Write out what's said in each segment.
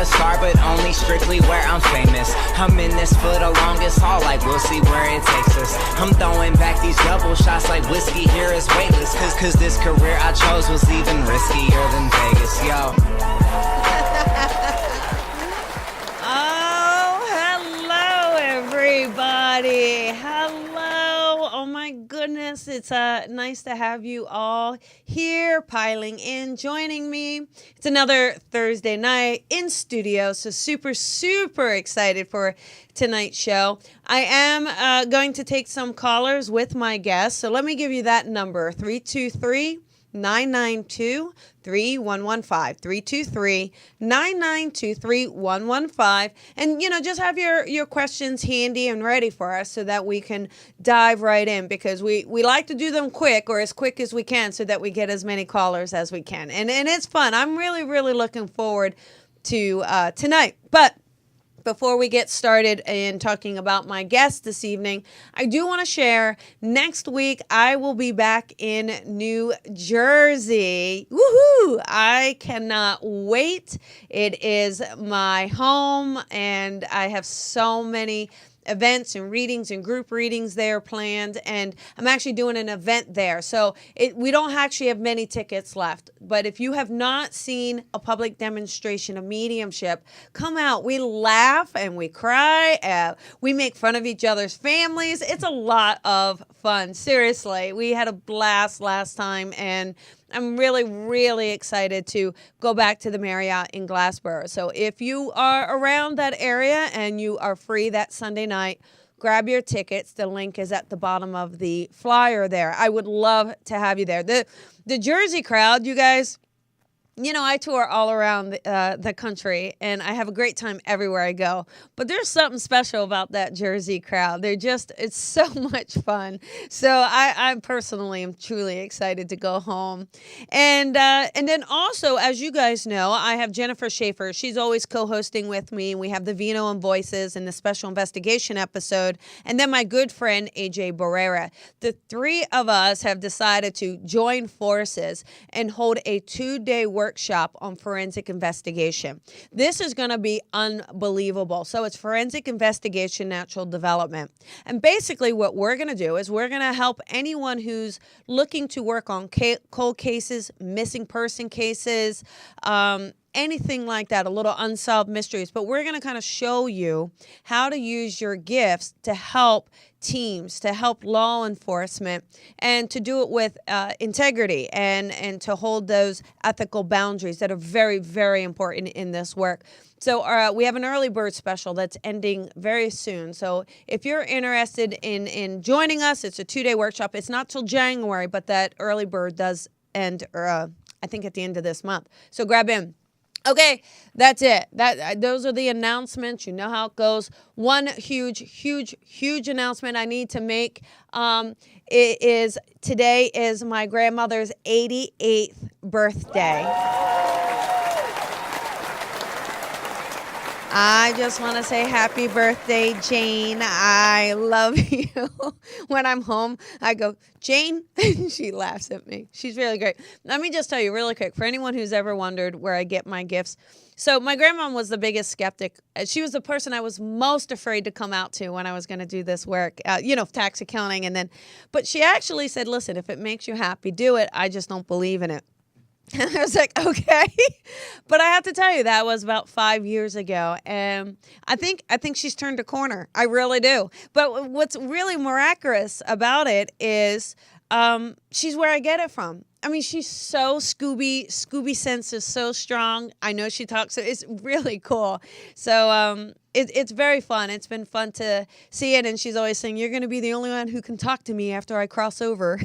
a star, but only strictly where I'm famous. I'm in this for the longest haul, like we'll see where it takes us. I'm throwing back these double shots like whiskey here is weightless. Cause this career I chose was even riskier than Vegas, yo. Oh, hello, everybody. Hello. Oh, my goodness. It's nice to have you all here, piling in, joining me. It's another Thursday night in studio, so super, super excited for tonight's show. I am going to take some callers with my guests, so let me give you that number, 323-992-3115, 323-992-3115. And, just have your questions handy and ready for us so that we can dive right in, because we like to do them quick, or as quick as we can, so that we get as many callers as we can. And it's fun. I'm really, really looking forward to tonight. But before we get started in talking about my guest this evening, I do want to share, next week I will be back in New Jersey. Woohoo! I cannot wait. It is my home, and I have so many events and readings and group readings there planned, and I'm actually doing an event there. So we don't actually have many tickets left, but if you have not seen a public demonstration of mediumship, come out. We laugh and we cry. We make fun of each other's families. It's a lot of fun. Seriously, we had a blast last time, and I'm really, really excited to go back to the Marriott in Glassboro. So if you are around that area and you are free that Sunday night, grab your tickets. The link is at the bottom of the flyer there. I would love to have you there. The Jersey crowd, you guys, I tour all around the country, and I have a great time everywhere I go. But there's something special about that Jersey crowd. It's so much fun. So I personally am truly excited to go home. And then also, as you guys know, I have Jennifer Schaefer. She's always co-hosting with me. We have the Vino and Voices and the Special Investigation episode. And then my good friend, AJ Barrera. The three of us have decided to join forces and hold a 2-day workshop on forensic investigation. This is going to be unbelievable. So it's forensic investigation, natural development. And basically what we're going to do is we're going to help anyone who's looking to work on cold cases, missing person cases, anything like that, a little unsolved mysteries. But we're going to kind of show you how to use your gifts to help teams, to help law enforcement, and to do it with integrity and to hold those ethical boundaries that are very, very important in this work. So we have an early bird special that's ending very soon. So if you're interested in joining us, it's a 2-day workshop. It's not till January, but that early bird does end, I think at the end of this month. So grab in. Okay, that's it. Those are the announcements. You know how it goes. One huge announcement I need to make. Today is my grandmother's 88th birthday. I just want to say happy birthday, Jane. I love you. When I'm home, I go, Jane. She laughs at me. She's really great. Let me just tell you really quick, for anyone who's ever wondered where I get my gifts. So my grandma was the biggest skeptic. She was the person I was most afraid to come out to when I was going to do this work, tax accounting. But she actually said, listen, if it makes you happy, do it. I just don't believe in it. And I was like, okay. But I have to tell you, that was about 5 years ago. And I think she's turned a corner. I really do. But what's really miraculous about it is she's where I get it from. I mean, she's so Scooby. Scooby sense is so strong. I know she talks. So it's really cool. So it's very fun. It's been fun to see it. And she's always saying, you're going to be the only one who can talk to me after I cross over.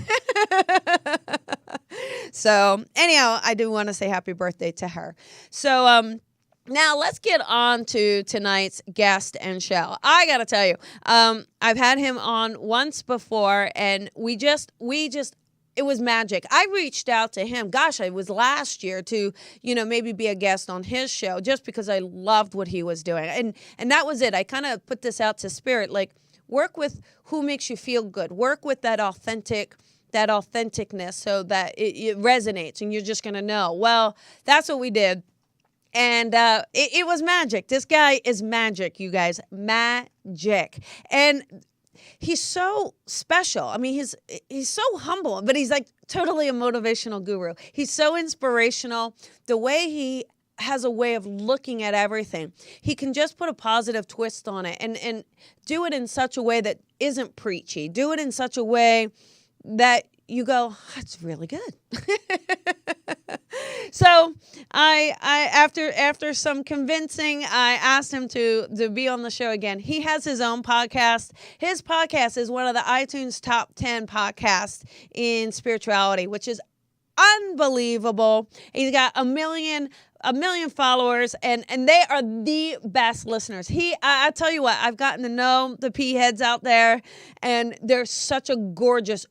So anyhow, I do want to say happy birthday to her. So now let's get on to tonight's guest and show. I got to tell you, I've had him on once before, and we just it was magic. I reached out to him. Gosh, it was last year to, maybe be a guest on his show just because I loved what he was doing. And that was it. I kind of put this out to Spirit, like, work with who makes you feel good. Work with that authenticness so that it resonates and you're just going to know. Well, that's what we did. And it was magic. This guy is magic, you guys. Magic. And he's so special. I mean, he's so humble, but he's like totally a motivational guru. He's so inspirational. The way he has a way of looking at everything. He can just put a positive twist on it and do it in such a way that isn't preachy. Do it in such a way that you go, that's really good. So I after some convincing, I asked him to be on the show again. He has his own podcast. His podcast is one of the iTunes top 10 podcasts in spirituality, which is unbelievable. He's got a million followers, and they are the best listeners. I tell you what, I've gotten to know the P heads out there, and they're such a gorgeous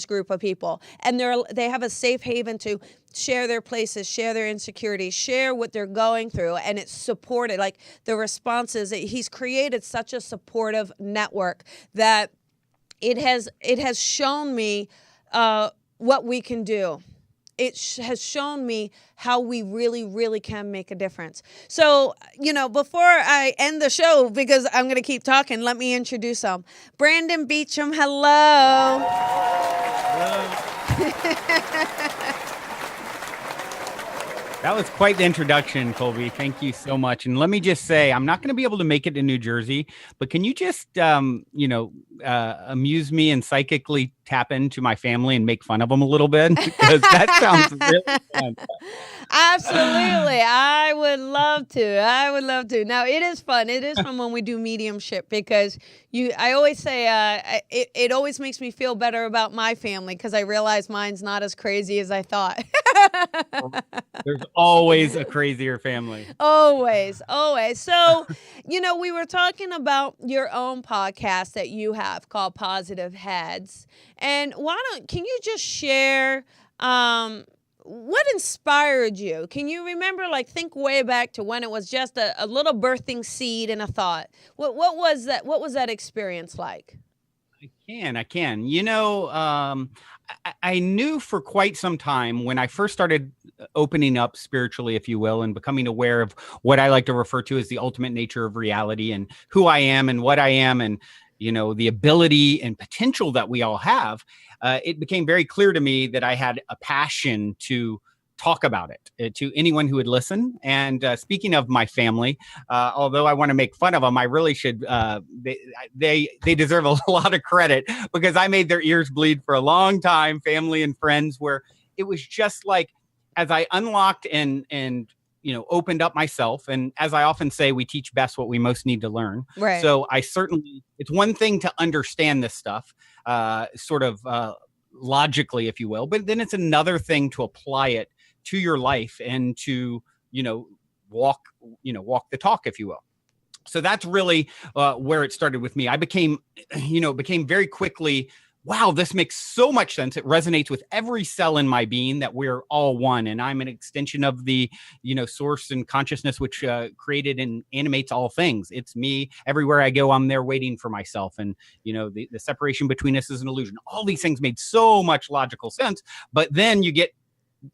group of people. And they have a safe haven to share their places, share their insecurities, share what they're going through, and it's supported. Like the responses, he's created such a supportive network that it has shown me what we can do. It has shown me how we really, really can make a difference. So, before I end the show, because I'm going to keep talking, let me introduce him. Brandon Beachum, hello. That was quite the introduction, Colby. Thank you so much. And let me just say, I'm not going to be able to make it to New Jersey, but can you just, amuse me and psychically tap into my family and make fun of them a little bit? Because that sounds really fun. Absolutely. I would love to. Now, it is fun. It is fun when we do mediumship because I always say it always makes me feel better about my family because I realize mine's not as crazy as I thought. There's always a crazier family. Always. So, we were talking about your own podcast that you have called Positive Heads. And can you just share what inspired you? Can you remember, think way back to when it was just a little birthing seed and a thought? What was that? What was that experience like? I can. I knew for quite some time when I first started opening up spiritually, if you will, and becoming aware of what I like to refer to as the ultimate nature of reality and who I am and what I am and, the ability and potential that we all have. It became very clear to me that I had a passion to talk about it to anyone who would listen. And speaking of my family, although I want to make fun of them, I really should. They deserve a lot of credit because I made their ears bleed for a long time, family and friends, where it was just like as I unlocked and opened up myself. And as I often say, we teach best what we most need to learn. Right. So it's one thing to understand this stuff, logically, if you will, but then it's another thing to apply it to your life and to, walk the talk, if you will. So that's really where it started with me. I became very quickly, wow, this makes so much sense. It resonates with every cell in my being that we're all one. And I'm an extension of the, source and consciousness, which created and animates all things. It's me. Everywhere I go, I'm there waiting for myself. And, the separation between us is an illusion. All these things made so much logical sense. But then you get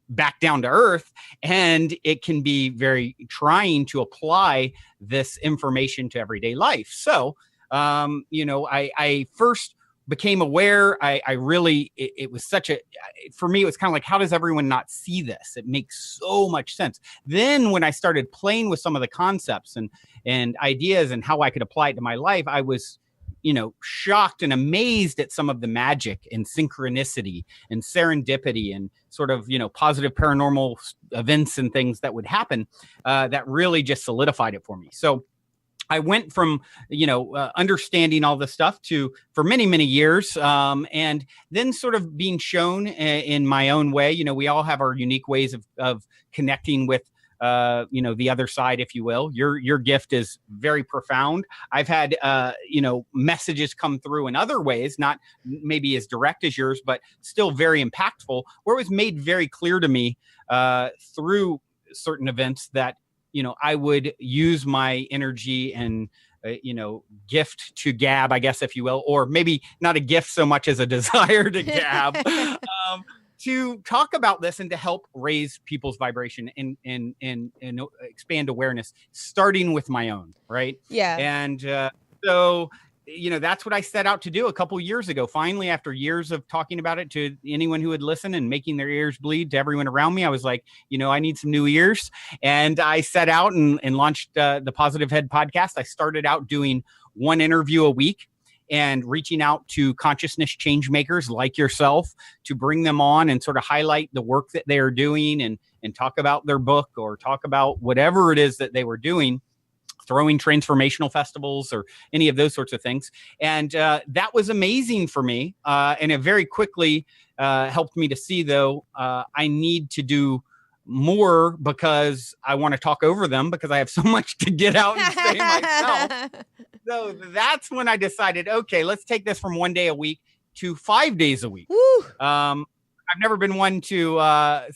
back down to earth and it can be very trying to apply this information to everyday life. So, I first became aware. It was for me, it was kind of like, how does everyone not see this? It makes so much sense. Then when I started playing with some of the concepts and ideas and how I could apply it to my life, I was, shocked and amazed at some of the magic and synchronicity and serendipity and sort of, positive paranormal events and things that would happen that really just solidified it for me. So I went from, understanding all this stuff for many, many years, and then sort of being shown in my own way. We all have our unique ways of connecting with, the other side, if you will. Your gift is very profound. I've had, messages come through in other ways, not maybe as direct as yours, but still very impactful, where it was made very clear to me through certain events that, I would use my energy and, gift to gab, I guess, if you will, or maybe not a gift so much as a desire to gab, to talk about this and to help raise people's vibration and expand awareness, starting with my own, right? Yeah. And so, that's what I set out to do a couple years ago. Finally, after years of talking about it to anyone who would listen and making their ears bleed to everyone around me, I was like, I need some new ears. And I set out and launched the Positive Head podcast. I started out doing one interview a week and reaching out to consciousness change makers like yourself to bring them on and sort of highlight the work that they are doing and talk about their book or talk about whatever it is that they were doing, throwing transformational festivals or any of those sorts of things. And that was amazing for me. And it very quickly helped me to see, though, I need to do more because I want to talk over them because I have so much to get out and say myself. So that's when I decided, okay, let's take this from 1 day a week to 5 days a week. I've never been one to go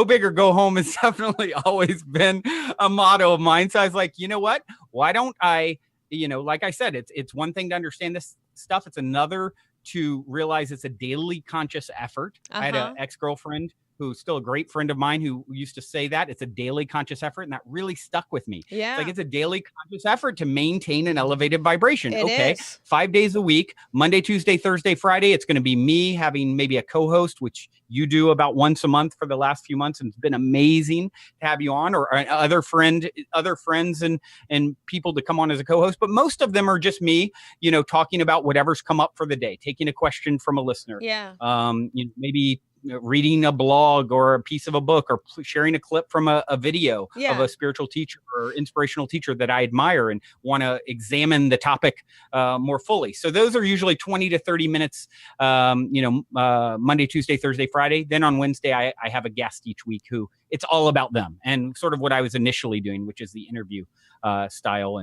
big or go home. It's definitely always been a motto of mine. So I was like, you know what? Why don't I, like I said, it's one thing to understand this stuff. It's another to realize it's a daily conscious effort. I had an ex-girlfriend who's still a great friend of mine who used to say that it's a daily conscious effort. And that really stuck with me. Yeah. It's like, it's a daily conscious effort to maintain an elevated vibration. It is. 5 days a week, Monday, Tuesday, Thursday, Friday. It's going to be me having maybe a co-host, which you do about once a month for the last few months. And it's been amazing to have you on, or other friends and people to come on as a co-host. But most of them are just me, talking about whatever's come up for the day, taking a question from a listener. Yeah. Maybe reading a blog or a piece of a book, or sharing a clip from a video of a spiritual teacher or inspirational teacher that I admire and want to examine the topic more fully. So those are usually 20 to 30 minutes, Monday, Tuesday, Thursday, Friday. Then on Wednesday, I have a guest each week who it's all about them and sort of what I was initially doing, which is the interview style.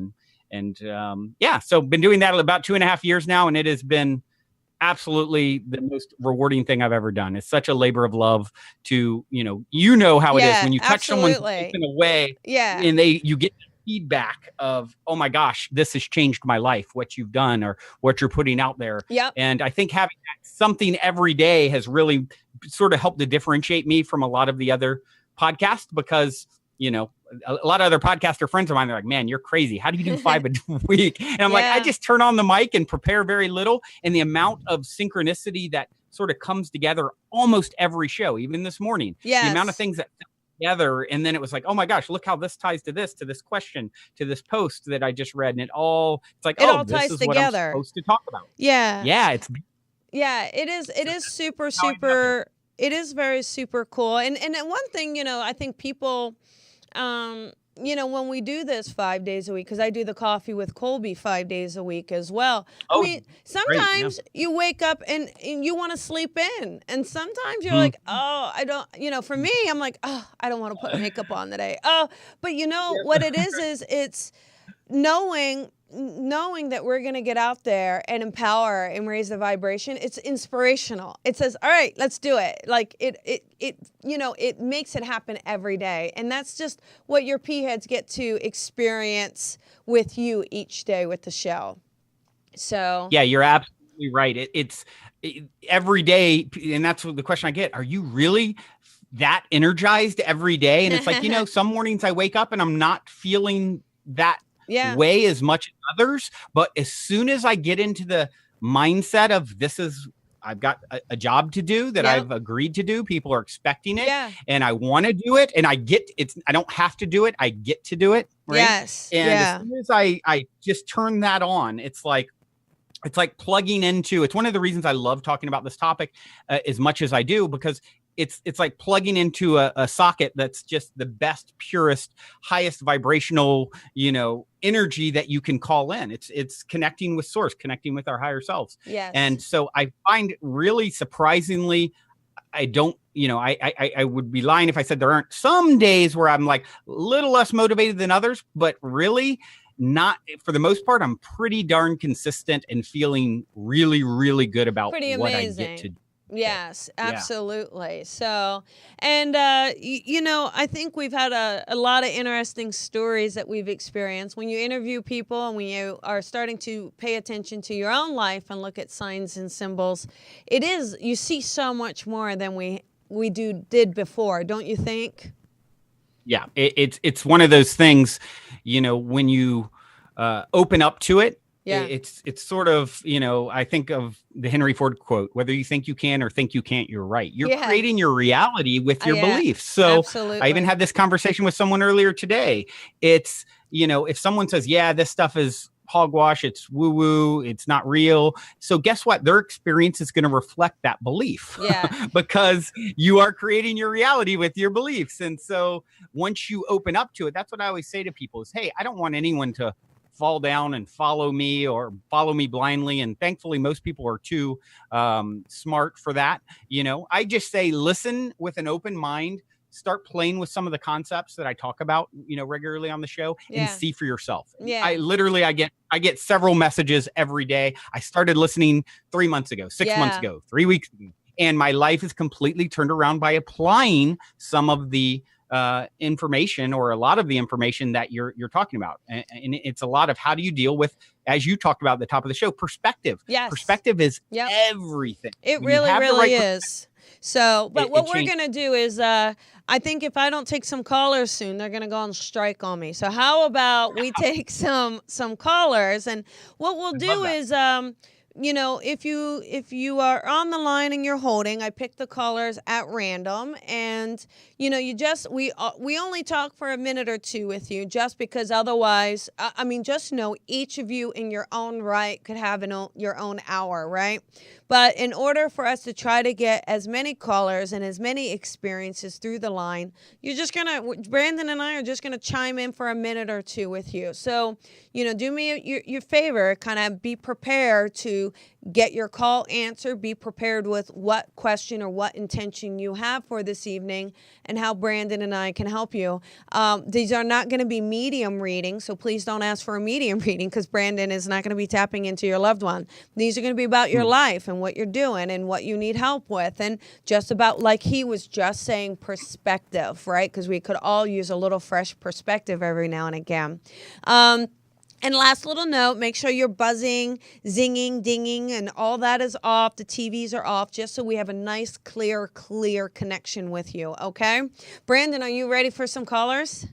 So been doing that about 2.5 years now. And it has been absolutely the most rewarding thing I've ever done. It's such a labor of love to, how it is when you touch someone in a way, and you get feedback of, oh my gosh, this has changed my life, what you've done or what you're putting out there. Yep. And I think having something every day has really sort of helped to differentiate me from a lot of the other podcasts, because a lot of other podcaster friends of mine, they're like, man, you're crazy. How do you do 5 a week? And I'm like, I just turn on the mic and prepare very little. And the amount of synchronicity that sort of comes together almost every show, even this morning, the amount of things that come together. And then it was like, oh my gosh, look how this ties to this question, to this post that I just read. And it's all ties this is together. What I'm supposed to talk about. Yeah. Yeah. It is super, it is very super cool. And one thing, I think people, when we do this 5 days a week, because I do the Coffee with Colby 5 days a week as well. I mean, sometimes you wake up and you want to sleep in. And sometimes you're like, oh, I don't, for me, I'm like, oh, I don't want to put makeup on today. Oh, but what it is it's knowing that we're going to get out there and empower and raise the vibration. It's inspirational. It says, all right, let's do it. Like it makes it happen every day. And that's just what your P-heads get to experience with you each day with the show. So yeah, you're absolutely right. It's every day. And that's what the question I get. Are you really that energized every day? And it's like, some mornings I wake up and I'm not feeling that way as much as others. But as soon as I get into the mindset of I've got a job to do that I've agreed to do, people are expecting it and I want to do it, and I don't have to do it. I get to do it. Right. Yes. And as soon as I just turn that on, it's like plugging into, it's one of the reasons I love talking about this topic as much as I do, because it's like plugging into a socket that's just the best, purest, highest vibrational, energy that you can call in. It's connecting with source, connecting with our higher selves. Yes. And so I find really surprisingly, I don't, I would be lying if I said there aren't some days where I'm like a little less motivated than others, but really not, for the most part, I'm pretty darn consistent and feeling really, really good about what I get to do. Yes, Yeah. absolutely. So, and I think we've had a lot of interesting stories that we've experienced. When you interview people and when you are starting to pay attention to your own life and look at signs and symbols, you see so much more than we did before, don't you think? Yeah, it's one of those things, when you open up to it. Yeah. It's sort of, I think of the Henry Ford quote, whether you think you can or think you can't, you're right. You're Yeah. creating your reality with your Yeah, beliefs. So absolutely. I even had this conversation with someone earlier today. It's, if someone says, yeah, this stuff is hogwash, it's woo woo, it's not real. So guess what? Their experience is going to reflect that belief. Yeah. Because you are creating your reality with your beliefs. And so once you open up to it, that's what I always say to people is, hey, I don't want anyone to fall down and follow me or follow me blindly. And thankfully, most people are too smart for that. I just say, listen with an open mind, start playing with some of the concepts that I talk about, regularly on the show, and see for yourself. Yeah. I get several messages every day. I started listening 3 months ago, 6 months ago, 3 weeks ago, and my life is completely turned around by applying some of the information, or a lot of the information that you're talking about. And it's a lot of, how do you deal with, as you talked about at the top of the show, perspective. Yes. Perspective is everything. It When you have the really right is. So, but what we're going to do is, I think if I don't take some callers soon, they're going to go on strike on me. So how about we take some callers, and what we'll do is, if you are on the line and you're holding, I pick the callers at random, and we only talk for a minute or two with you, just because otherwise, just know each of you in your own right could have your own hour, right? But in order for us to try to get as many callers and as many experiences through the line, Brandon and I are just gonna chime in for a minute or two with you. So, do me your favor, kind of be prepared to get your call answered. Be prepared with what question or what intention you have for this evening, and how Brandon and I can help you. These are not going to be medium readings, so please don't ask for a medium reading, because Brandon is not going to be tapping into your loved one. These are going to be about your life and what you're doing and what you need help with, and just about, like he was just saying, perspective, right? Because we could all use a little fresh perspective every now and again. And last little note, make sure you're buzzing, zinging, dinging, and all that is off. The TVs are off, just so we have a nice, clear connection with you, okay? Brandon, are you ready for some callers?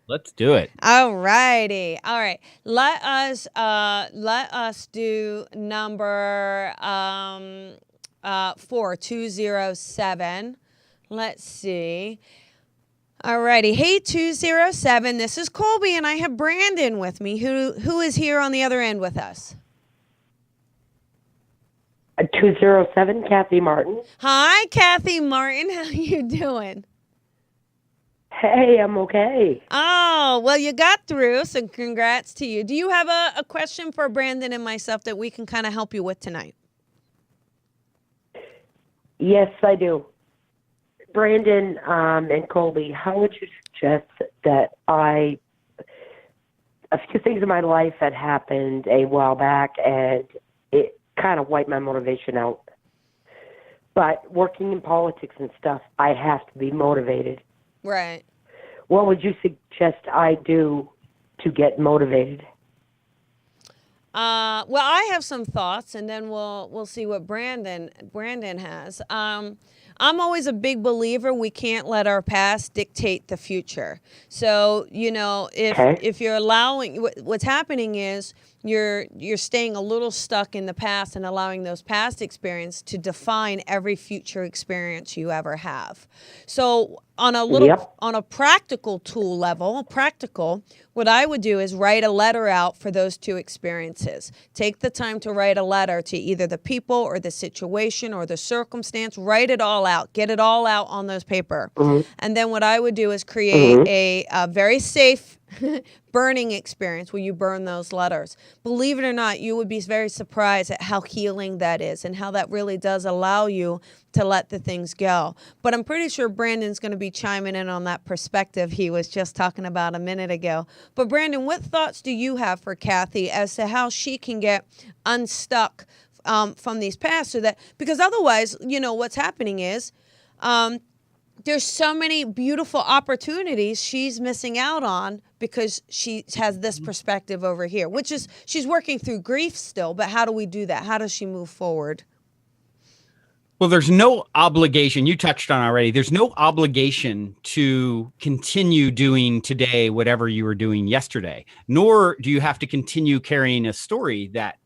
Let's do it. All righty. All right. Let us do number 4207. Let's see. Alrighty. Hey, 207. This is Colby, and I have Brandon with me. Who is here on the other end with us? 207, Kathy Martin. Hi, Kathy Martin. How you doing? Hey, I'm okay. Oh, well, you got through, so congrats to you. Do you have a question for Brandon and myself that we can kind of help you with tonight? Yes, I do. Brandon and Colby, how would you suggest that a few things in my life had happened a while back, and it kind of wiped my motivation out. But working in politics and stuff, I have to be motivated. Right. What would you suggest I do to get motivated? Well, I have some thoughts, and then we'll see what Brandon has. I'm always a big believer we can't let our past dictate the future. So, if you're allowing, what's happening is you're staying a little stuck in the past and allowing those past experiences to define every future experience you ever have. So on a practical tool level, what I would do is write a letter out for those two experiences. Take the time to write a letter to either the people or the situation or the circumstance. Write it all out. Get it all out on those paper. Mm-hmm. And then what I would do is create a very safe burning experience where you burn those letters. Believe it or not, you would be very surprised at how healing that is and how that really does allow you to let the things go. But I'm pretty sure Brandon's going to be chiming in on that perspective he was just talking about a minute ago. But Brandon, what thoughts do you have for Kathy as to how she can get unstuck from these past, so that, because otherwise, what's happening is, there's so many beautiful opportunities she's missing out on because she has this perspective over here, which is, she's working through grief still. But how do we do that? How does she move forward? Well, there's no obligation. You touched on already. There's no obligation to continue doing today whatever you were doing yesterday, nor do you have to continue carrying a story that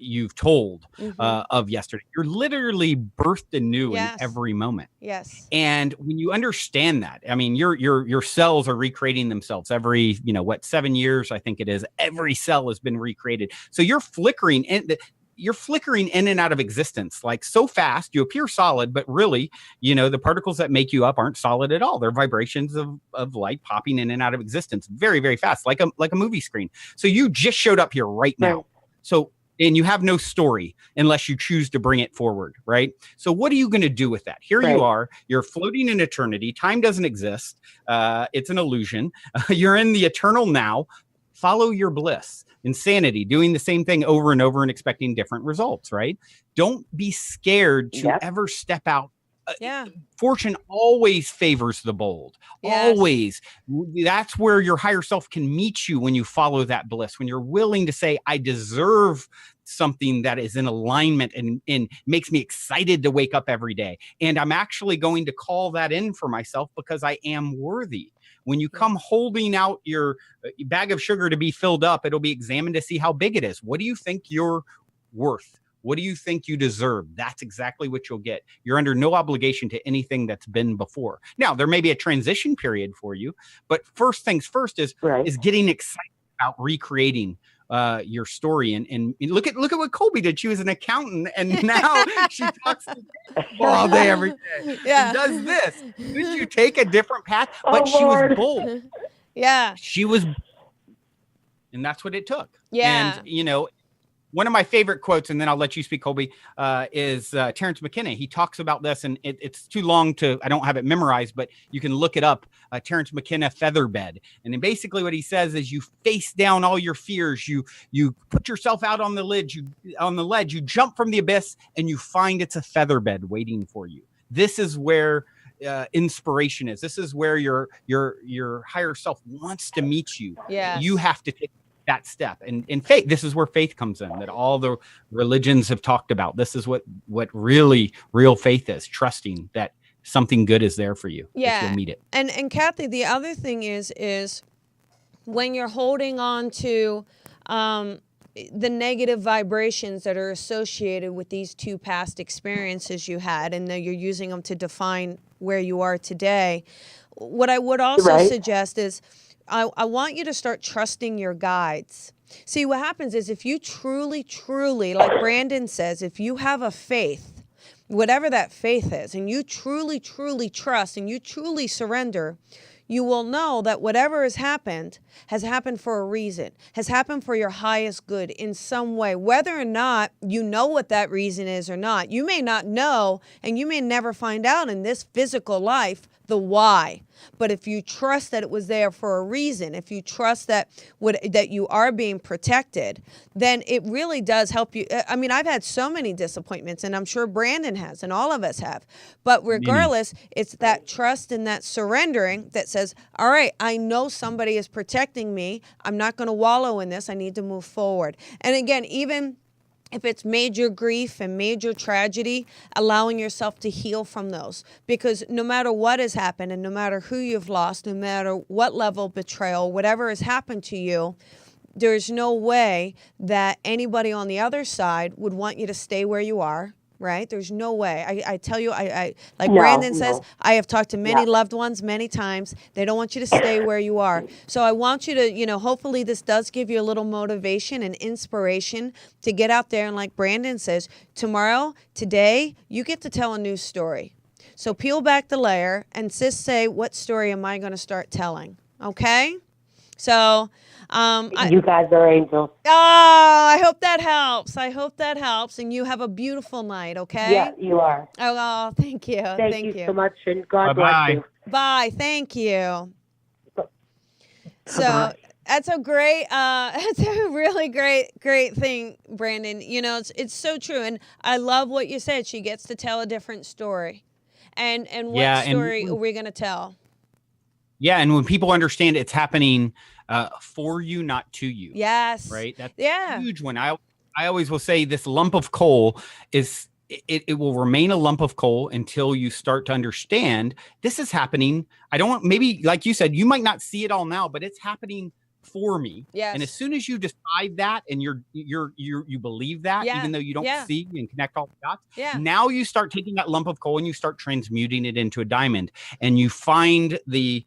you've told of yesterday. You're literally birthed anew in every moment. Yes. And when you understand that, I mean, your cells are recreating themselves every, 7 years, I think it is. Every cell has been recreated. So you're flickering in and out of existence, like so fast. You appear solid, but really, the particles that make you up aren't solid at all. They're vibrations of light popping in and out of existence very, very fast, like a movie screen. So you just showed up here right now. Right. So, and you have no story unless you choose to bring it forward, right? So what are you going to do with that? Here you are, you're floating in eternity. Time doesn't exist. It's an illusion. You're in the eternal now. Follow your bliss. Insanity, doing the same thing over and over and expecting different results, right? Don't be scared to ever step out. Fortune always favors the bold. Always. That's where your higher self can meet you, when you follow that bliss, when you're willing to say, I deserve something that is in alignment and makes me excited to wake up every day. And I'm actually going to call that in for myself because I am worthy. When you come holding out your bag of sugar to be filled up, it'll be examined to see how big it is. What do you think you're worth? What do you think you deserve? That's exactly what you'll get. You're under no obligation to anything that's been before. Now, there may be a transition period for you, but first things first is getting excited about recreating your story. And look at what Colby did. She was an accountant, and now she talks to people all day, every day. And does this. Did you take a different path? But she was bold. She was, and that's what it took. And one of my favorite quotes, and then I'll let you speak, Colby, is Terrence McKenna. He talks about this, and it's too long I don't have it memorized, but you can look it up. Terrence McKenna, Featherbed. And then basically what he says is, you face down all your fears. You put yourself out on the ledge. You jump from the abyss, and you find it's a featherbed waiting for you. This is where inspiration is. This is where your higher self wants to meet you. You have to take that step, and faith. This is where faith comes in, that all the religions have talked about. This is what really real faith is, trusting that something good is there for you. If you'll meet it. And Kathy, the other thing is when you're holding on to the negative vibrations that are associated with these two past experiences you had, and you're using them to define where you are today. What I would also suggest is, I want you to start trusting your guides. See, what happens is, if you truly, like Brandon says, if you have a faith, whatever that faith is, and you truly trust, and you truly surrender, you will know that whatever has happened for a reason, has happened for your highest good in some way. Whether or not you know what that reason is or not, you may not know, and you may never find out in this physical life the why. But if you trust that it was there for a reason, if you trust that you are being protected, then it really does help you. I mean, I've had so many disappointments, and I'm sure Brandon has, and all of us have. But regardless, it's that trust and that surrendering that says, all right, I know somebody is protecting me. I'm not going to wallow in this. I need to move forward. And again, even if it's major grief and major tragedy, allowing yourself to heal from those. Because no matter what has happened, and no matter who you've lost, no matter what level of betrayal, whatever has happened to you, there's no way that anybody on the other side would want you to stay where you are. Right? There's no way. I tell you, I like Brandon says, I have talked to many loved ones many times. They don't want you to stay where you are. So I want you to, hopefully this does give you a little motivation and inspiration to get out there. And like Brandon says, today, you get to tell a new story. So peel back the layer and just say, what story am I going to start telling? Okay? So... you guys are angels. Oh, I hope that helps. And you have a beautiful night, okay? Yeah, you are. Oh, thank you. Thank you so much, and God bless you. Bye. Thank you. So, That's a great, that's a really great thing, Brandon. You know, it's so true. And I love what you said. She gets to tell a different story. And what Yeah, story are we going to tell? Yeah, and when people understand it's happening for you, not to you. Yes. Right? That's Yeah. a huge one. I always will say this lump of coal is it will remain a lump of coal until you start to understand this is happening. I don't want, maybe like you said, you might not see it all now, but it's happening for me. Yes. And as soon as you decide that and you believe that, Yeah. even though you don't Yeah. see and connect all the dots, Yeah. now you start taking that lump of coal and you start transmuting it into a diamond, and you find the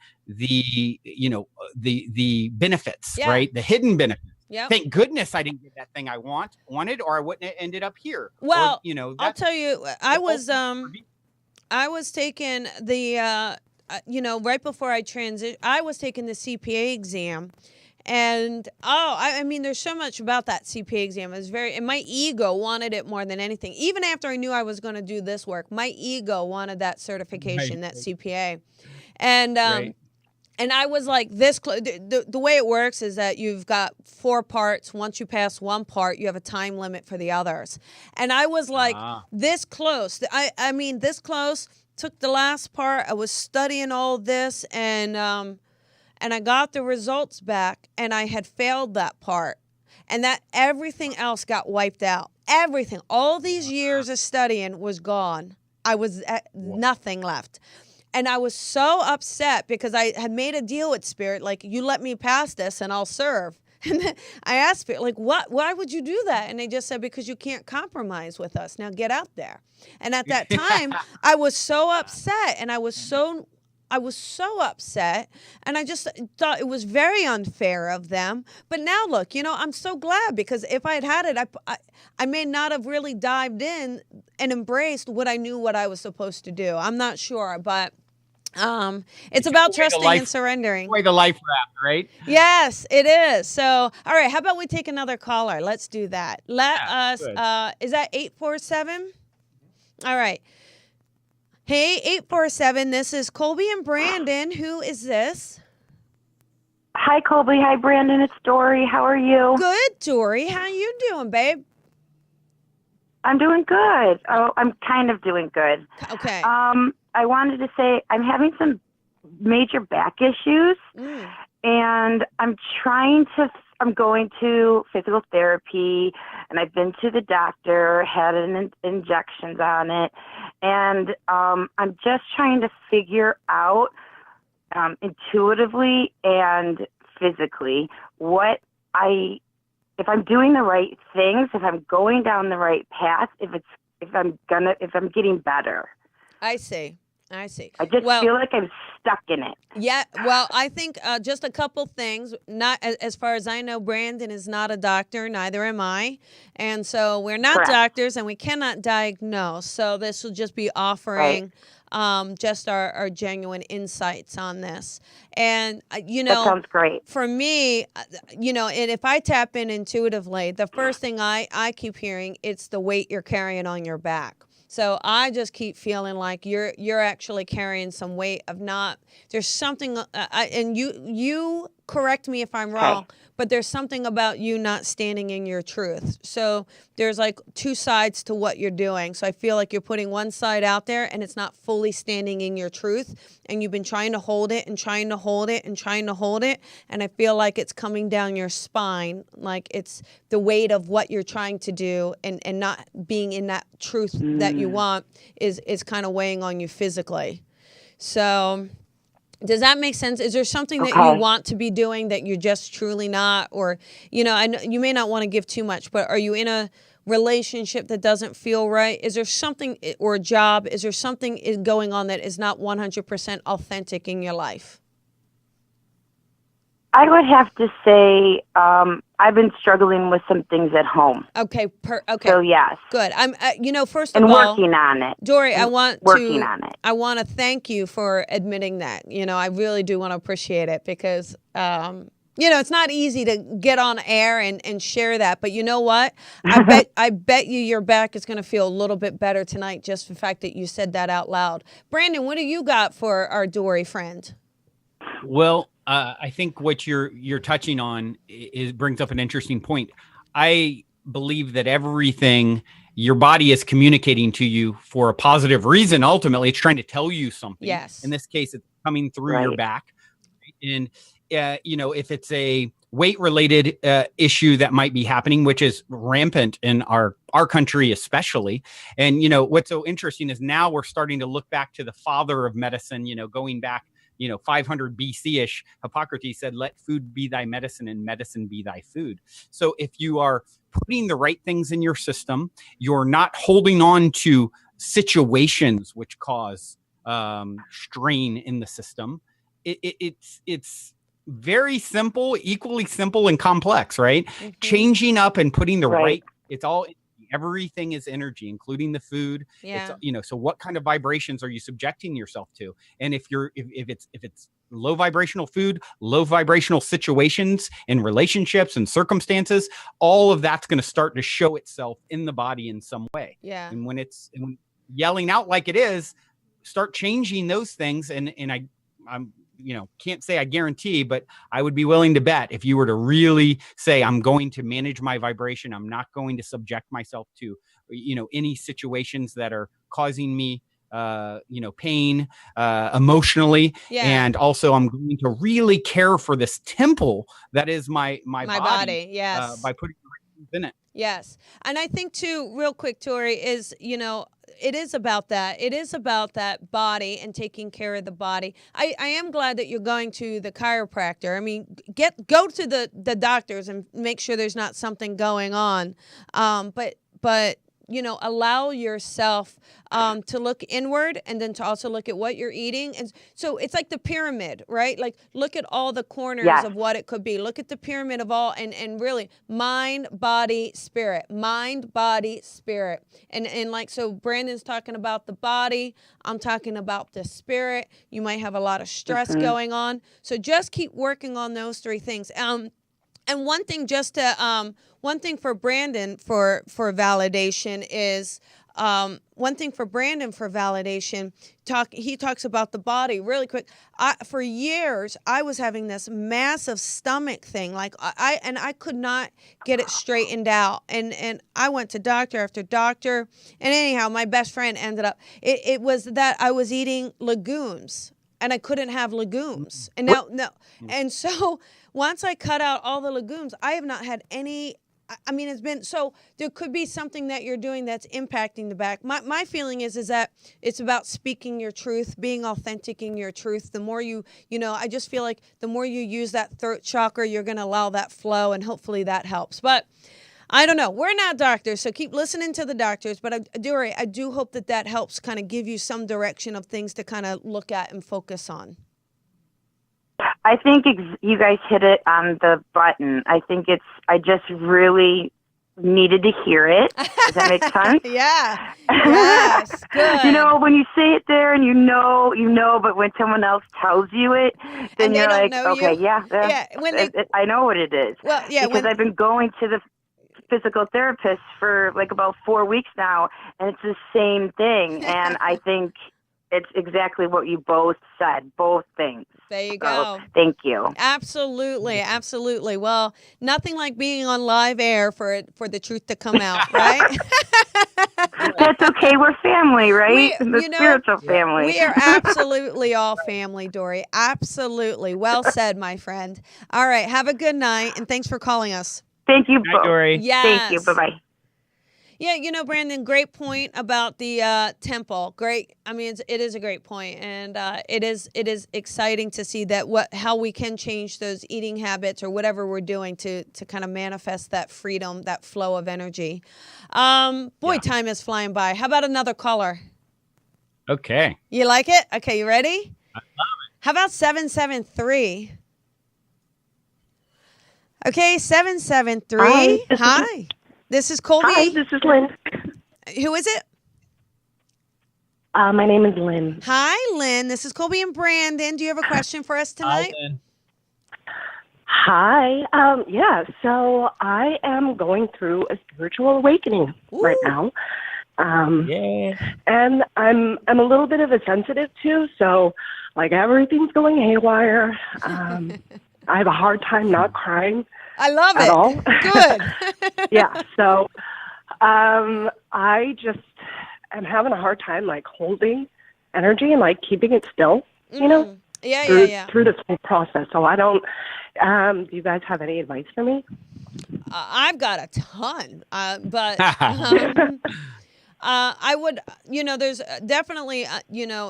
benefits, Yeah. right? The hidden benefits. Yep. Thank goodness I didn't get that thing I wanted, or I wouldn't have ended up here. Well, Or, you know, I'll tell you, I was taking the, right before I transitioned, I was taking the CPA exam. And, I mean, there's so much about that CPA exam. It was and my ego wanted it more than anything. Even after I knew I was going to do this work, my ego wanted that certification, that CPA. And, Right. and I was like this close. The way it works is that you've got 4 parts. Once you pass one part, you have a time limit for the others. And I was like this close. I mean, this close. Took the last part. I was studying all this, and I got the results back, and I had failed that part, and that everything else got wiped out. Everything, all these years of studying was gone. I was nothing left. And I was so upset because I had made a deal with Spirit, like, you let me pass this and I'll serve. And then I asked Spirit, like, what? Why would you do that? And they just said, because you can't compromise with us. Now get out there. And at that time, I was so upset, and I was so upset, and I just thought it was very unfair of them. But now look, I'm so glad, because if I had it, I may not have really dived in and embraced what I knew what I was supposed to do. I'm not sure, but it's about trusting and surrendering. The way the life raft, right? Yes, it is. So, all right, how about we take another caller? Let's do that. Let us, is that 847? All right. Hey, 847, this is Colby and Brandon. Who is this? Hi, Colby. Hi, Brandon. It's Dory. How are you? Good, Dory. How you doing, babe? I'm doing good. Oh, I'm kind of doing good. Okay. I wanted to say I'm having some major back issues, and I'm going to physical therapy, and I've been to the doctor, had injections on it, and I'm just trying to figure out intuitively and physically if I'm doing the right things, if I'm going down the right path, if I'm getting better. I see. I just feel like I'm stuck in it. Yeah, well, I think just a couple things. Not as far as I know, Brandon is not a doctor, neither am I. And so we're not Correct. doctors, and we cannot diagnose. So this will just be offering just our genuine insights on this. And, that sounds great. For me, and if I tap in intuitively, the first thing I keep hearing, it's the weight you're carrying on your back. So I just keep feeling like you're actually carrying some weight of not. There's something, and you correct me if I'm wrong, but there's something about you not standing in your truth. So there's like 2 sides to what you're doing. So I feel like you're putting one side out there, and it's not fully standing in your truth, and you've been trying to hold it and trying to hold it and trying to hold it, and I feel like it's coming down your spine, like it's the weight of what you're trying to do, and not being in that truth that you want is kind of weighing on you physically. So does that make sense? Is there something that you want to be doing that you're just truly not? Or, I know you may not want to give too much, but are you in a relationship that doesn't feel right? Is there something, or a job, is there something going on that is not 100% authentic in your life? I would have to say I've been struggling with some things at home. Okay. So yes. Good. I'm. First of all, working on it. Dory, I want to thank you for admitting that. I really do want to appreciate it, because it's not easy to get on air and share that. But you know what? I bet you your back is going to feel a little bit better tonight, just the fact that you said that out loud. Brandon, what do you got for our Dory friend? Well, I think what you're touching on brings up an interesting point. I believe that everything your body is communicating to you for a positive reason. Ultimately, it's trying to tell you something. Yes. In this case, it's coming through your back. And if it's a weight-related issue that might be happening, which is rampant in our country, especially. And what's so interesting is now we're starting to look back to the father of medicine. Going back 500 BC-ish, Hippocrates said, "Let food be thy medicine and medicine be thy food." So if you are putting the right things in your system, you're not holding on to situations which cause strain in the system. It's very simple, equally simple and complex, right? Mm-hmm. Changing up and putting the right, it's all, everything is energy, including the food. Yeah. It's, so what kind of vibrations are you subjecting yourself to? And if it's low vibrational food, low vibrational situations and relationships and circumstances, all of that's going to start to show itself in the body in some way. Yeah. And when yelling out like it is, start changing those things. And I'm can't say I guarantee, but I would be willing to bet if you were to really say, I'm going to manage my vibration, I'm not going to subject myself to, any situations that are causing me, pain, emotionally. Yeah. And also I'm going to really care for this temple that is my body. Yes. By putting the right things in it. Yes. And I think too, real quick, Tori, is, it is about that. It is about that body and taking care of the body. I am glad that you're going to the chiropractor. I mean, go to the doctors and make sure there's not something going on. But allow yourself to look inward and then to also look at what you're eating. And so it's like the pyramid, right? Like look at all the corners of what it could be. Look at the pyramid of all and really mind, body, spirit. Mind, body, spirit. And like, so Brandon's talking about the body. I'm talking about the spirit. You might have a lot of stress going on. So just keep working on those three things. And one thing one thing for Brandon for validation is, he talks about the body really quick. For years, I was having this massive stomach thing. Like I could not get it straightened out. And I went to doctor after doctor. And anyhow, my best friend ended up, it was that I was eating legumes and I couldn't have legumes. And now, no. And so once I cut out all the legumes, I have not had any. I mean, it's been, so there could be something that you're doing that's impacting the back. My feeling is that it's about speaking your truth, being authentic in your truth. The more I just feel like the more you use that throat chakra, you're going to allow that flow, and hopefully that helps. But I don't know. We're not doctors, so keep listening to the doctors. But I do hope that helps kind of give you some direction of things to kind of look at and focus on. I think you guys hit it on the button. I think I just really needed to hear it. Does that make sense? Yeah. Yes. Good. When you say it there and you know, but when someone else tells you it, then and you're like, okay, you. I know what it is. Well, yeah. Because I've been going to the physical therapist for like about 4 weeks now, and it's the same thing. And I think it's exactly what you both said, both things. There you go. Thank you. Absolutely. Absolutely. Well, nothing like being on live air for the truth to come out, right? That's okay. We're family, right? Spiritual family. We are absolutely all family, Dory. Absolutely. Well said, my friend. All right. Have a good night, and thanks for calling us. Thank you, Dory. Yes. Thank you. Bye-bye. Yeah, Brandon, great point about the temple. Great. I mean, it is a great point, and it is exciting to see that how we can change those eating habits or whatever we're doing to kind of manifest that freedom, that flow of energy. Time is flying by. How about another caller? Okay. You like it? Okay, you ready? I love it. How about 773? Okay, 773. Hi. This is Colby. Hi, this is Lynn. Who is it? My name is Lynn. Hi, Lynn. This is Colby and Brandon. Do you have a question for us tonight? Hi, Lynn. Hi. So I am going through a spiritual awakening right now. And I'm a little bit of a sensitive too, so like everything's going haywire. I have a hard time not crying. I love at it. all. Good. Yeah. So I just am having a hard time like holding energy and like keeping it still, you know, through this whole process. So I don't, do you guys have any advice for me? I've got a ton, but I would, there's definitely,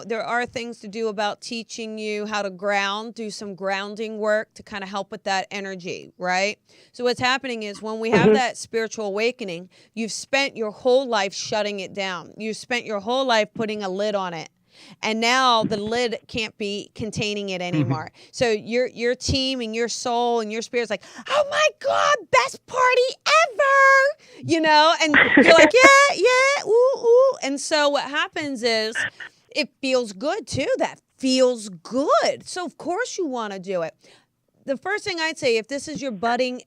there are things to do about teaching you how to ground, do some grounding work to kind of help with that energy, right? So what's happening is when we have that spiritual awakening, you've spent your whole life shutting it down. You've spent your whole life putting a lid on it. And now the lid can't be containing it anymore. So your team and your soul and your spirit's like, oh my God, best party ever, and you're like, yeah, ooh. And so what happens is it feels good too. That feels good. So of course you want to do it. The first thing I'd say, if this is your budding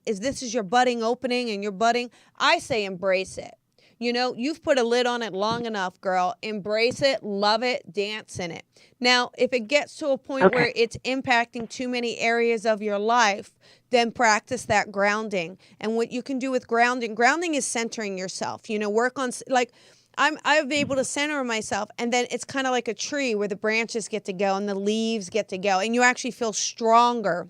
opening and you're budding, I say embrace it. You've put a lid on it long enough, girl. Embrace it, love it, dance in it. Now, if it gets to a point where it's impacting too many areas of your life, then practice that grounding. And what you can do with grounding is centering yourself. Work on, like, I've been able to center myself, and then it's kind of like a tree where the branches get to go and the leaves get to go, and you actually feel stronger.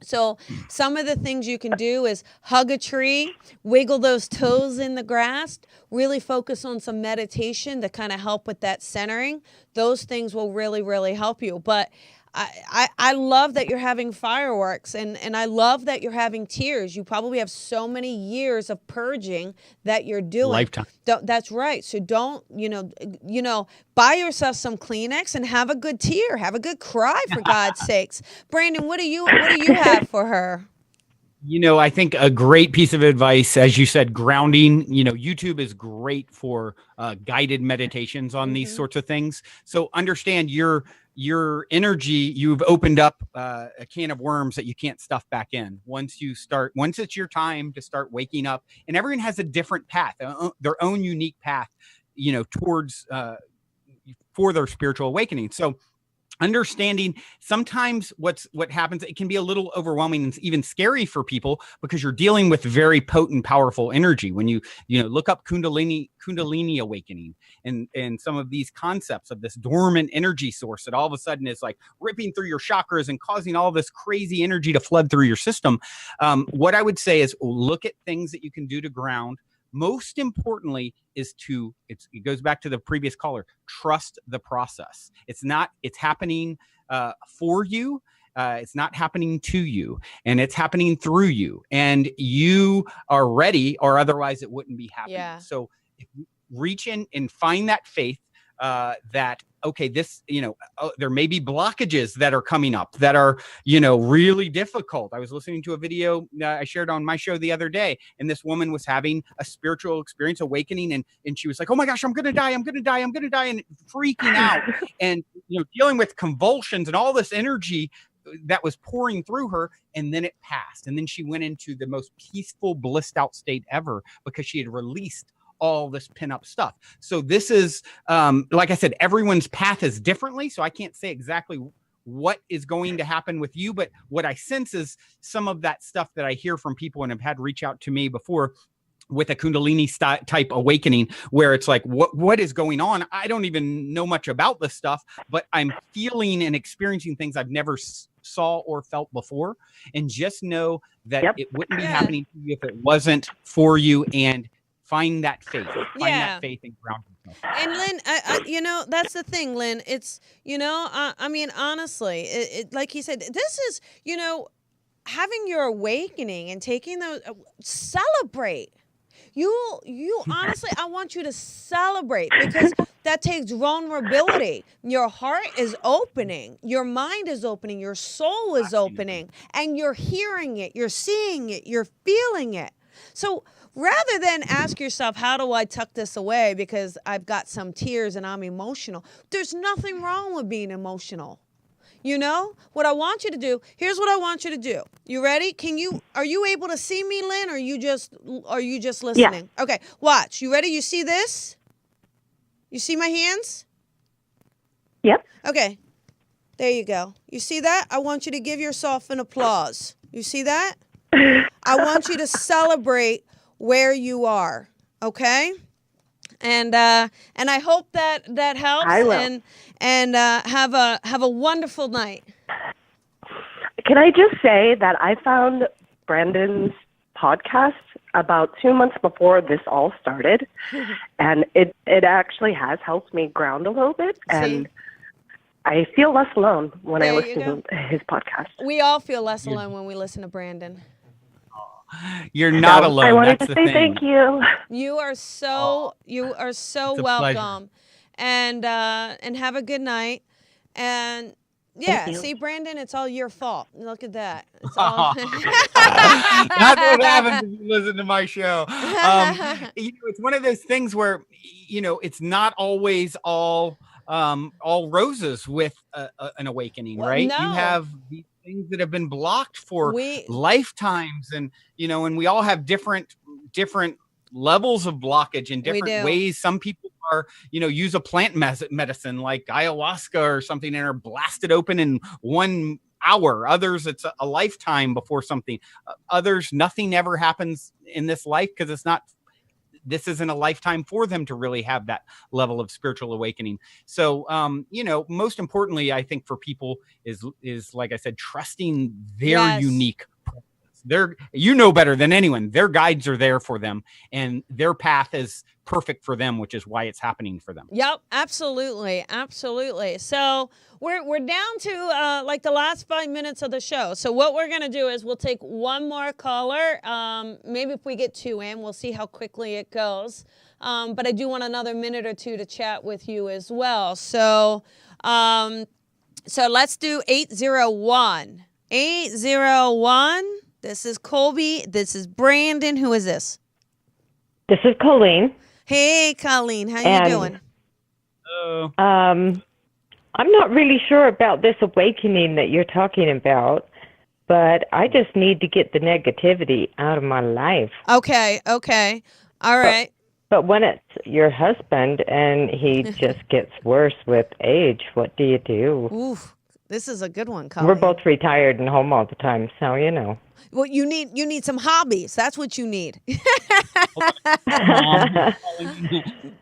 So some of the things you can do is hug a tree, wiggle those toes in the grass, really focus on some meditation to kind of help with that centering. Those things will really, really help you. But I love that you're having fireworks, and I love that you're having tears. You probably have so many years of purging that you're doing. Lifetime. That's right. So don't, buy yourself some Kleenex and have a good tear. Have a good cry, for God's sakes. Brandon, what do you have for her? I think a great piece of advice, as you said, grounding. YouTube is great for guided meditations on these sorts of things. So understand your energy, you've opened up a can of worms that you can't stuff back in. Once it's your time to start waking up, and everyone has a different path, their own unique path, towards for their spiritual awakening. So understanding sometimes what happens, it can be a little overwhelming and even scary for people because you're dealing with very potent, powerful energy. When you look up Kundalini awakening and some of these concepts of this dormant energy source that all of a sudden is like ripping through your chakras and causing all this crazy energy to flood through your system. What I would say is look at things that you can do to ground. Most importantly is it goes back to the previous caller, trust the process. It's happening for you. It's not happening to you, and it's happening through you, and you are ready, or otherwise it wouldn't be happening. Yeah. So reach in and find that faith that, okay, this, there may be blockages that are coming up that are, really difficult. I was listening to a video I shared on my show the other day, and this woman was having a spiritual experience, awakening, and she was like, oh my gosh, I'm going to die, and freaking out and, dealing with convulsions and all this energy that was pouring through her. And then it passed. And then she went into the most peaceful, blissed out state ever because she had released all this pin-up stuff. So this is, like I said, everyone's path is differently. So I can't say exactly what is going to happen with you, but what I sense is some of that stuff that I hear from people and have had reach out to me before with a Kundalini type awakening, where it's like, what is going on? I don't even know much about this stuff, but I'm feeling and experiencing things I've never saw or felt before. And just know that it wouldn't be happening to you if it wasn't for you. And find that faith. Find that faith and ground yourself. And Lynn, that's the thing, Lynn. It's, I mean, honestly, it like he said, this is, having your awakening and taking those, celebrate. You honestly, I want you to celebrate, because that takes vulnerability. Your heart is opening, your mind is opening, your soul is opening, and you're hearing it, you're seeing it, you're feeling it. So rather than ask yourself, how do I tuck this away because I've got some tears and I'm emotional? There's nothing wrong with being emotional. What I want you to do, here's what I want you to do. You ready? Are you able to see me, Lynn, or are you just listening? Yeah. Okay, watch. You ready? You see this? You see my hands? Yep. Okay. There you go. You see that? I want you to give yourself an applause. You see that? I want you to celebrate where you are. Okay? And I hope that helps. I will. And have a wonderful night. Can I just say that I found Brandon's podcast about 2 months before this all started, and it actually has helped me ground a little bit, and I feel less alone when I listen to his podcast. We all feel less alone when we listen to Brandon. You're not alone. I wanted That's to say thank you. You are so welcome, and have a good night. And yeah, see, Brandon, it's all your fault. Look at that. It's all. That's what happens if you listen to my show. It's one of those things where it's not always all roses with an awakening, right? No. You have these things that have been blocked for lifetimes, and and we all have different levels of blockage in different ways. Some people are use a plant medicine like ayahuasca or something and are blasted open in 1 hour. Others, it's a lifetime before something. Others, nothing ever happens in this life because this isn't a lifetime for them to really have that level of spiritual awakening. So, most importantly, I think for people is like I said, trusting their unique process. Better than anyone. Their guides are there for them, and their path is perfect for them, which is why it's happening for them. Yep, absolutely. So we're down to like the last 5 minutes of the show. So what we're gonna do is we'll take one more caller. Maybe if we get 2 in, we'll see how quickly it goes. But I do want another minute or 2 to chat with you as well. So let's do 801. 801. This is Colby. This is Brandon. Who is this? This is Colleen. Hey, Colleen. How you doing? I'm not really sure about this awakening that you're talking about, but I just need to get the negativity out of my life. Okay. All right. But when it's your husband and he just gets worse with age, what do you do? Oof. This is a good one, Colleen. We're both retired and home all the time, so Well, you need some hobbies. That's what you need.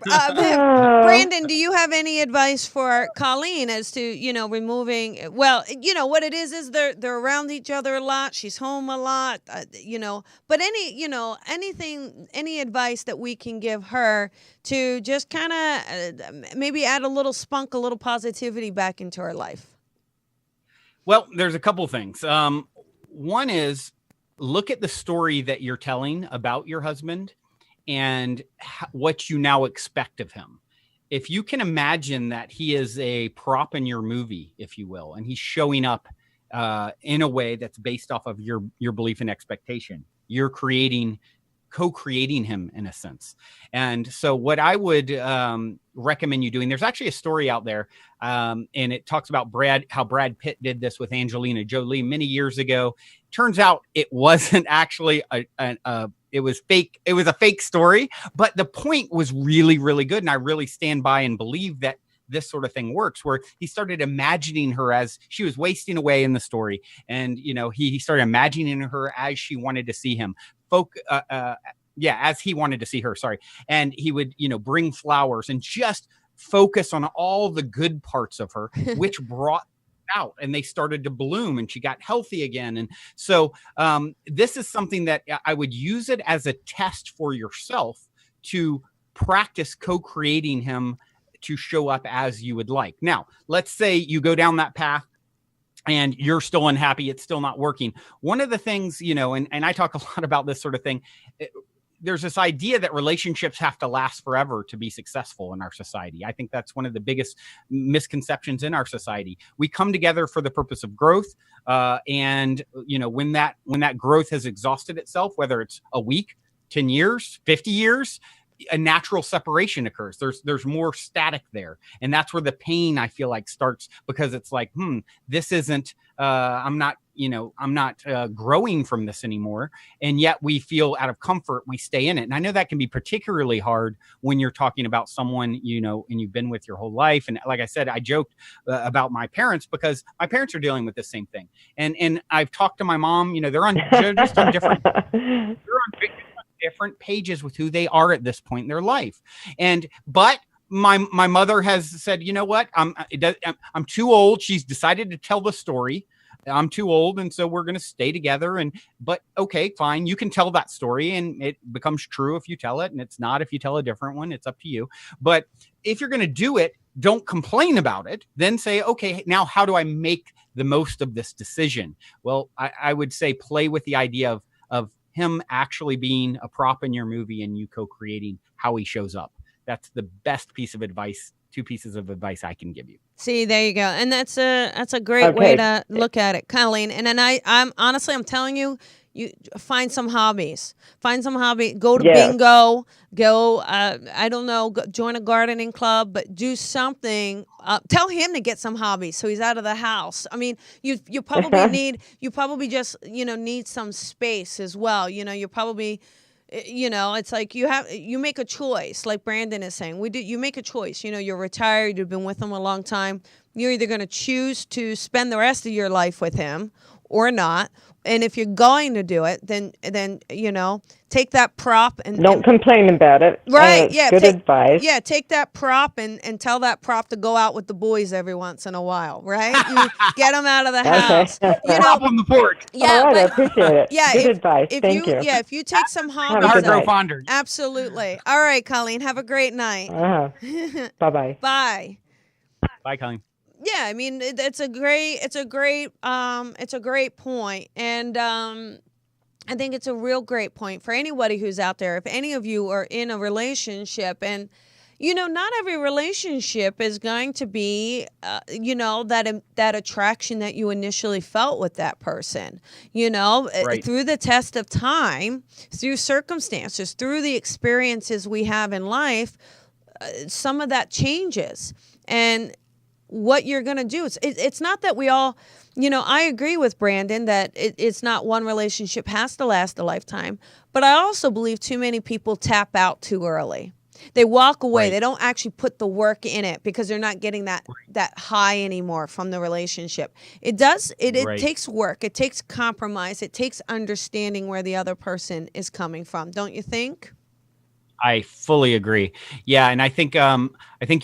Brandon, do you have any advice for Colleen as to removing? Well, what it is they're around each other a lot. She's home a lot, But any advice that we can give her to just kind of maybe add a little spunk, a little positivity back into her life. Well, there's a couple things. One is look at the story that you're telling about your husband and what you now expect of him. If you can imagine that he is a prop in your movie, if you will, and he's showing up in a way that's based off of your belief and expectation, you're co-creating him in a sense. And so what I would recommend you doing, there's actually a story out there and it talks about how Brad Pitt did this with Angelina Jolie many years ago. Turns out it wasn't actually it was fake. It was a fake story, but the point was really, really good. And I really stand by and believe that this sort of thing works, where he started imagining her as she was wasting away in the story. And, he started imagining her as she wanted to see him. As he wanted to see her, sorry. And he would, bring flowers and just focus on all the good parts of her, which brought out, and they started to bloom and she got healthy again. And so this is something that I would use it as a test for yourself to practice co-creating him to show up as you would like. Now, let's say you go down that path and you're still unhappy, it's still not working. One of the things, and I talk a lot about this sort of thing, there's this idea that relationships have to last forever to be successful in our society. I think that's one of the biggest misconceptions in our society. We come together for the purpose of growth. And when that growth has exhausted itself, whether it's a week, 10 years, 50 years, a natural separation occurs. There's more static there. And that's where the pain, I feel like, starts, because it's like, this isn't, I'm not growing from this anymore. And yet we feel out of comfort, we stay in it. And I know that can be particularly hard when you're talking about someone, and you've been with your whole life. And like I said, I joked about my parents, because my parents are dealing with the same thing. And I've talked to my mom, they're just on different, different pages with who they are at this point in their life. But my mother has said, you know what, I'm too old. She's decided to tell the story. I'm too old, and so we're going to stay together. But okay, fine. You can tell that story, and it becomes true if you tell it, and it's not if you tell a different one. It's up to you. But if you're going to do it, don't complain about it. Then say, okay, now how do I make the most of this decision? Well, I would say play with the idea of him actually being a prop in your movie and you co-creating how he shows up. That's the best piece of advice, 2 pieces of advice I can give you. See, there you go. And that's a great way to look at it, Colleen. And then I'm honestly, I'm telling you, you find some hobbies. Find some hobby. Go to bingo. Go, I don't know, join a gardening club, but do something. Tell him to get some hobbies so he's out of the house. I mean, you probably need some space as well. You probably, it's like you make a choice, like Brandon is saying. You make a choice. You're retired. You've been with him a long time. You're either going to choose to spend the rest of your life with him or not. And if you're going to do it, then take that prop and don't complain about it. Right? Good advice. Yeah, take that prop and tell that prop to go out with the boys every once in a while. Right? You get them out of the house. Prop on the porch. Yeah, all right, I appreciate it. Yeah, good advice. Thank you. Yeah, if you take some hobbies, absolutely. All right, Colleen, have a great night. Bye-bye. Bye. Bye, Colleen. Yeah, I mean it's a great point, and I think it's a real great point for anybody who's out there. If any of you are in a relationship, and not every relationship is going to be that attraction that you initially felt with that person. Right. Through the test of time, through circumstances, through the experiences we have in life, some of that changes. And what you're going to do. It's not that we all, I agree with Brandon that it's not one relationship has to last a lifetime, but I also believe too many people tap out too early. They walk away. Right. They don't actually put the work in it because they're not getting that high anymore from the relationship. It takes work. It takes compromise. It takes understanding where the other person is coming from. Don't you think? I fully agree. Yeah, and I think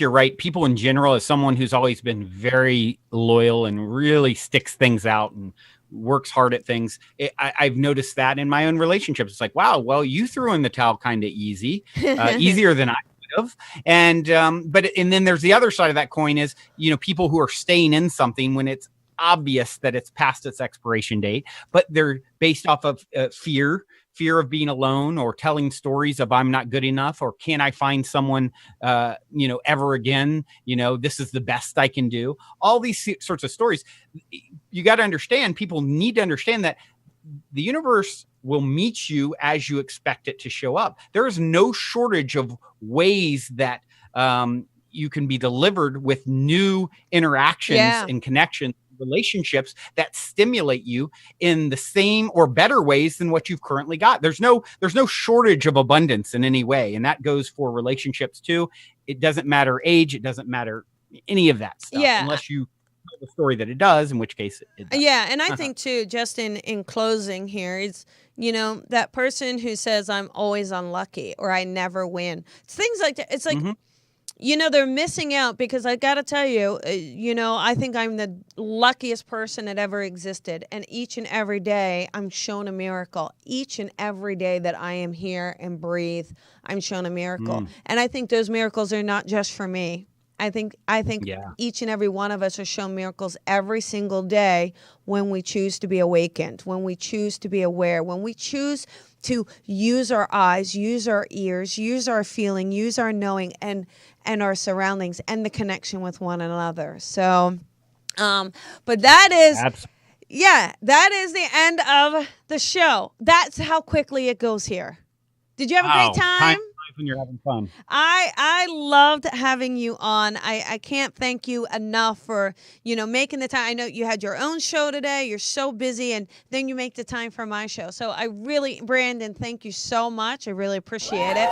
you're right. People in general, as someone who's always been very loyal and really sticks things out and works hard at things, I've noticed that in my own relationships. It's like, wow, well, you threw in the towel kind of easy, easier than I would have. And then there's the other side of that coin is, people who are staying in something when it's obvious that it's past its expiration date, but they're based off of fear of being alone, or telling stories of I'm not good enough, or can I find someone, ever again? This is the best I can do. All these sorts of stories. You got to understand, people need to understand that the universe will meet you as you expect it to show up. There is no shortage of ways that you can be delivered with new interactions and connections, relationships that stimulate you in the same or better ways than what you've currently got. There's no shortage of abundance in any way. And that goes for relationships too. It doesn't matter age. It doesn't matter any of that stuff unless you know the story that it does, in which case it does. Yeah. And I think too, just in closing here, it's, that person who says I'm always unlucky or I never win. It's things like that. It's like, they're missing out, because I got to tell you, I think I'm the luckiest person that ever existed. And each and every day I'm shown a miracle. Each and every day that I am here and breathe, I'm shown a miracle. And I think those miracles are not just for me. I think each and every one of us are shown miracles every single day when we choose to be awakened, when we choose to be aware, when we choose to use our eyes, use our ears, use our feeling, use our knowing, and our surroundings and the connection with one another. So, but that is, that is the end of the show. That's how quickly it goes here. Did you have a great time? Time when you're having fun. I loved having you on. I can't thank you enough for, making the time. I know you had your own show today. You're so busy, and then you make the time for my show. So I really, Brandon, thank you so much. I really appreciate it.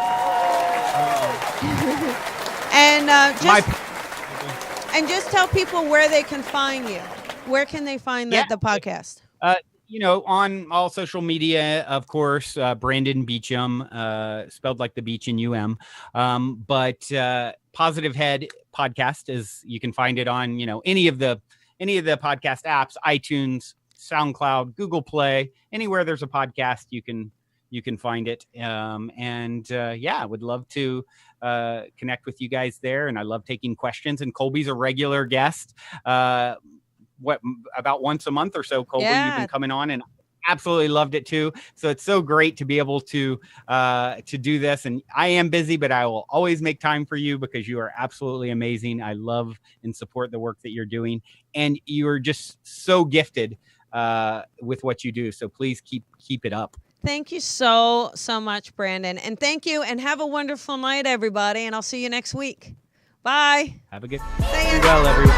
And just tell people where they can find you. Where can they find the podcast? On all social media, of course, Brandon Beachum, spelled like the beach in UM. But Positive Head podcast you can find it on, any of the podcast apps, iTunes, SoundCloud, Google Play, anywhere there's a podcast, you can find it. I would love to connect with you guys there. And I love taking questions. And Colby's a regular guest. About once a month or so, Colby, you've been coming on, and absolutely loved it too. So it's so great to be able to do this. And I am busy, but I will always make time for you because you are absolutely amazing. I love and support the work that you're doing, and you are just so gifted with what you do. So please keep it up. Thank you so much, Brandon. And thank you, and have a wonderful night, everybody. And I'll see you next week. Bye. Have a good day. Well, everyone.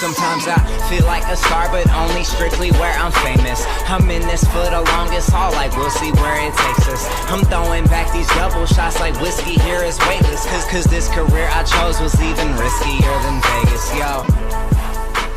Sometimes I feel like a star, but only strictly where I'm famous. I'm in this for the longest haul, like we'll see where it takes us. I'm throwing back these double shots like whiskey here is weightless. Cause this career I chose was even riskier than Vegas, yo.